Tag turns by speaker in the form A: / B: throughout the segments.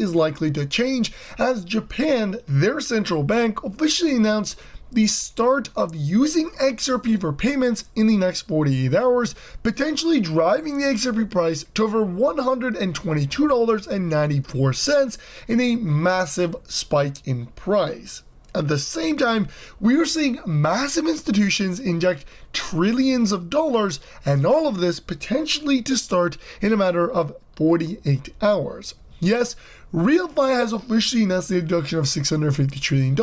A: is likely to change as Japan, their central bank, officially announced the start of using XRP for payments in the next 48 hours, potentially driving the XRP price to over $122.94 in a massive spike in price. At the same time, we are seeing massive institutions inject trillions of dollars, and all of this potentially to start in a matter of 48 hours. Yes, RealFi has officially announced the introduction of $650 trillion,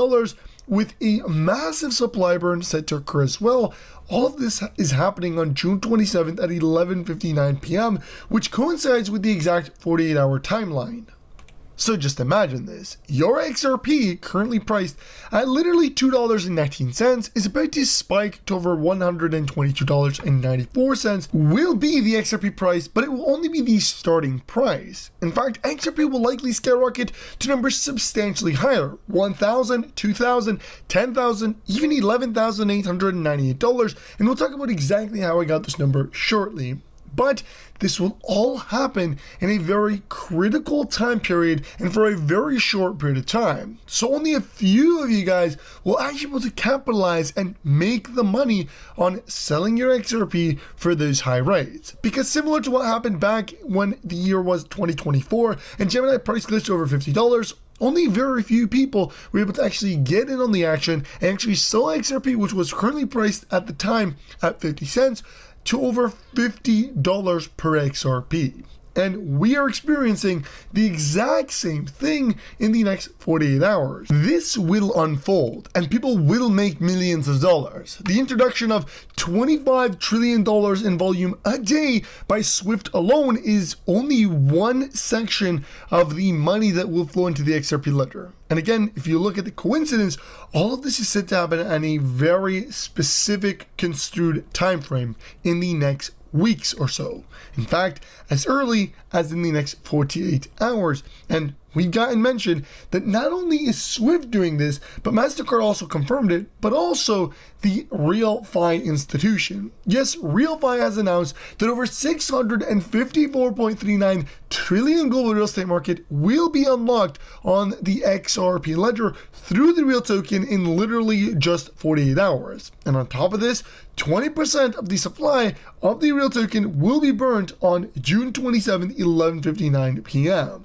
A: with a massive supply burn set to occur as well. All of this is happening on June 27th at 11:59 p.m., which coincides with the exact 48-hour timeline. So just imagine this, your XRP, currently priced at literally $2.19, is about to spike to over $122.94, will be the XRP price, but it will only be the starting price. In fact, XRP will likely skyrocket to numbers substantially higher, $1,000, $2,000, $10,000, even $11,898, and we'll talk about exactly how I got this number shortly. But this will all happen in a very critical time period and for a very short period of time. So only a few of you guys will actually be able to capitalize and make the money on selling your XRP for those high rates. Because similar to what happened back when the year was 2024 and Gemini price glitched over $50, only very few people were able to actually get in on the action and actually sell XRP, which was currently priced at the time at 50 cents, to over $50 per XRP. And we are experiencing the exact same thing in the next 48 hours. This will unfold and people will make millions of dollars. The introduction of $25 trillion in volume a day by Swift alone is only one section of the money that will flow into the XRP ledger. And again, if you look at the coincidence, all of this is set to happen on a very specific construed time frame in the next weeks or so. In fact, as early as in the next 48 hours. And we've gotten mentioned that not only is Swift doing this, but MasterCard also confirmed it, but also the RealFi institution. Yes, RealFi has announced that over $654.39 trillion global real estate market will be unlocked on the XRP ledger through the Real token in literally just 48 hours. And on top of this, 20% of the supply of the Real token will be burnt on June 27th, 11:59 p.m.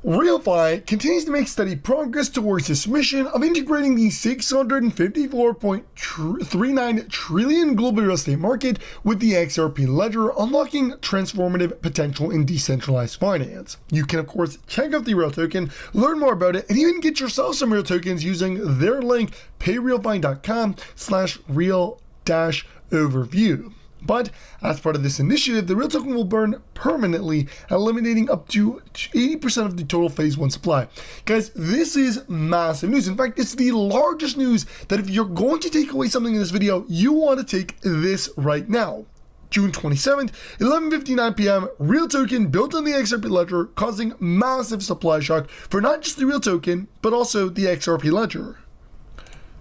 A: RealFi continues to make steady progress towards its mission of integrating the $654.39 trillion global real estate market with the XRP ledger, unlocking transformative potential in decentralized finance. You can of course check out the Real token, learn more about it, and even get yourself some Real tokens using their link payrealfi.com/real-overview. But as part of this initiative, the Real token will burn permanently, eliminating up to 80% of the total phase 1 supply. Guys, this is massive news. In fact, it's the largest news that if you're going to take away something in this video, you want to take this right now. June 27th, 11:59 p.m., Real token built on the XRP ledger, causing massive supply shock for not just the Real token, but also the XRP ledger.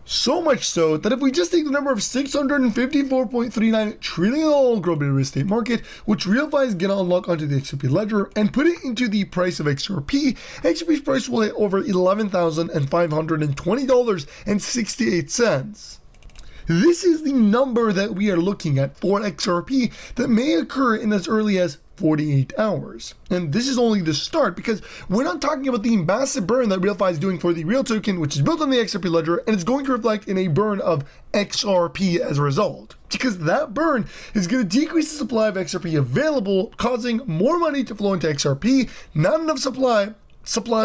A: So much so that if we just take the number of $654.39 trillion global real estate market, which RealFi is going to unlock onto the XRP ledger, and put it into the price of XRP, XRP's price will hit over $11,520.68. This is the number that we are looking at for XRP that may occur in as early as 48 hours. And this is only the start, because we're not talking about the massive burn that RealFi is doing for the Real token, which is built on the XRP ledger, and it's going to reflect in a burn of XRP as a result. Because that burn is going to decrease the supply of XRP available, causing more money to flow into XRP, not enough supply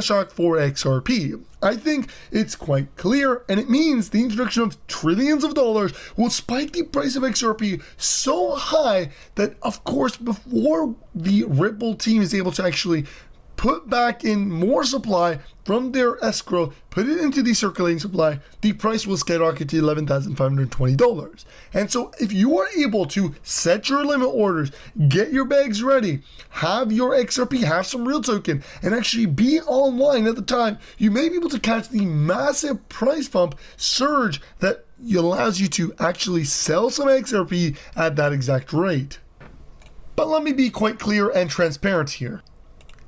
A: shock for XRP. I think it's quite clear, and it means the introduction of trillions of dollars will spike the price of XRP so high that, of course, before the Ripple team is able to actually put back in more supply from their escrow, put it into the circulating supply, the price will skyrocket to $11,520. And so if you are able to set your limit orders, get your bags ready, have your XRP, have some Real token, and actually be online at the time, you may be able to catch the massive price pump surge that allows you to actually sell some XRP at that exact rate. But let me be quite clear and transparent here.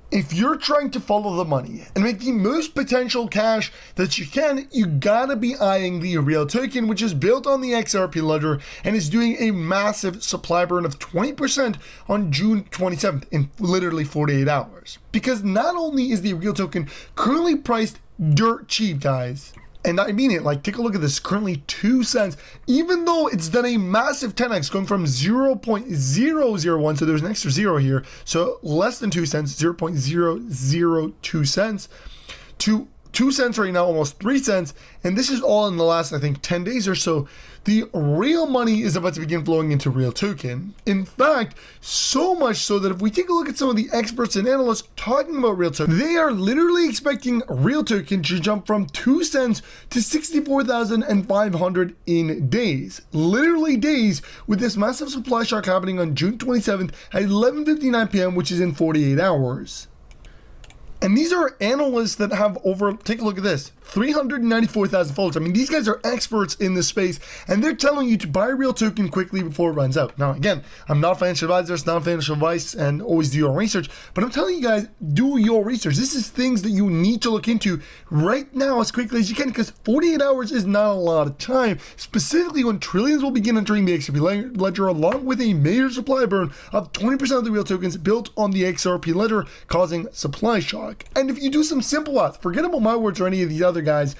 A: If you're trying to follow the money and make the most potential cash that you can, you gotta be eyeing the real token, which is built on the XRP ledger and is doing a massive supply burn of 20% on June 27th in literally 48 hours. Because not only is the real token currently priced dirt cheap, guys, and I mean it, like, take a look at this, currently 2 cents, even though it's done a massive 10x, going from 0.001, so there's an extra zero here, so less than 2 cents, 0.002 cents, to 2 cents right now, almost 3 cents, and this is all in the last, I think, 10 days or so. The real money is about to begin flowing into real token. In fact, so much so that if we take a look at some of the experts and analysts talking about real token, they are literally expecting real token to jump from 2 cents to 64,500 in days. Literally days, with this massive supply shock happening on June 27th at 11:59 p.m., which is in 48 hours. And these are analysts that have over, take a look at this, 394,000 followers. I mean, these guys are experts in this space, and they're telling you to buy real token quickly before it runs out. Now, again, I'm not a financial advisor, it's not financial advice, and always do your research, but I'm telling you guys, do your research. This is things that you need to look into right now as quickly as you can, because 48 hours is not a lot of time, specifically when trillions will begin entering the XRP ledger, along with a major supply burn of 20% of the real tokens built on the XRP ledger, causing supply shock. And if you do some simple math, forget about my words or any of these other guys,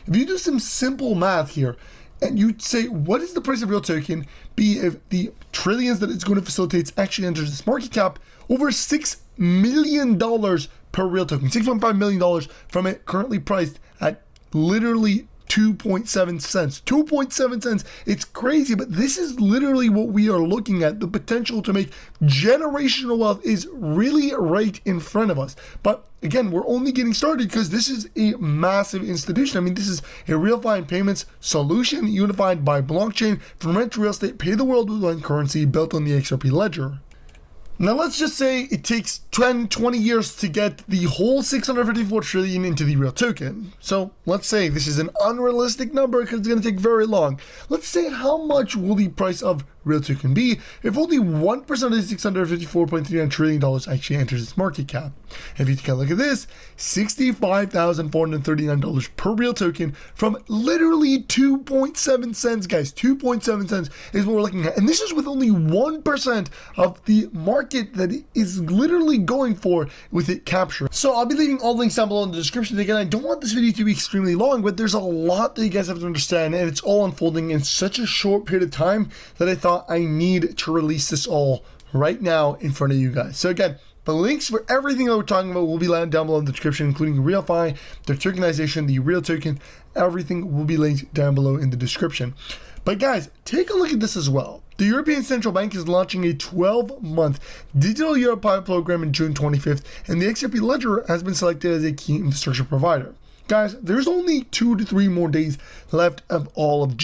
A: if you do some simple math here and you say, what is the price of real token be if the trillions that it's going to facilitate actually enters this market cap? Over $6 million per real token, $6.5 million from it currently priced at literally 2.7 cents. 2.7 cents. It's crazy, but this is literally what we are looking at. The potential to make generational wealth is really right in front of us. But again, we're only getting started because this is a massive institution. I mean, this is a real-time payments solution unified by blockchain from rent to real estate, pay the world with one currency built on the XRP ledger. Now let's just say it takes 10, 20 years to get the whole 654 trillion into the real token. So let's say this is an unrealistic number because it's going to take very long. Let's say how much will the price of real token be if only 1% of the $654.39 trillion actually enters its market cap. If you take a look at this, $65,439 per real token from literally 2.7 cents, guys. 2.7 cents is what we're looking at. And this is with only 1% of the market that it is literally going for with it captured. So I'll be leaving all links down below in the description. Again, I don't want this video to be extremely long, but there's a lot that you guys have to understand, and it's all unfolding in such a short period of time that I thought I need to release this all right now in front of you guys. So again, the links for everything that we're talking about will be down below in the description, including RealFi, the tokenization, the real token, everything will be linked down below in the description. But guys, take a look at this as well. The European Central Bank is launching a 12-month digital euro pilot program in June 25th, and the XRP ledger has been selected as a key infrastructure provider. Guys, there's only 2 to 3 more days left of all of June.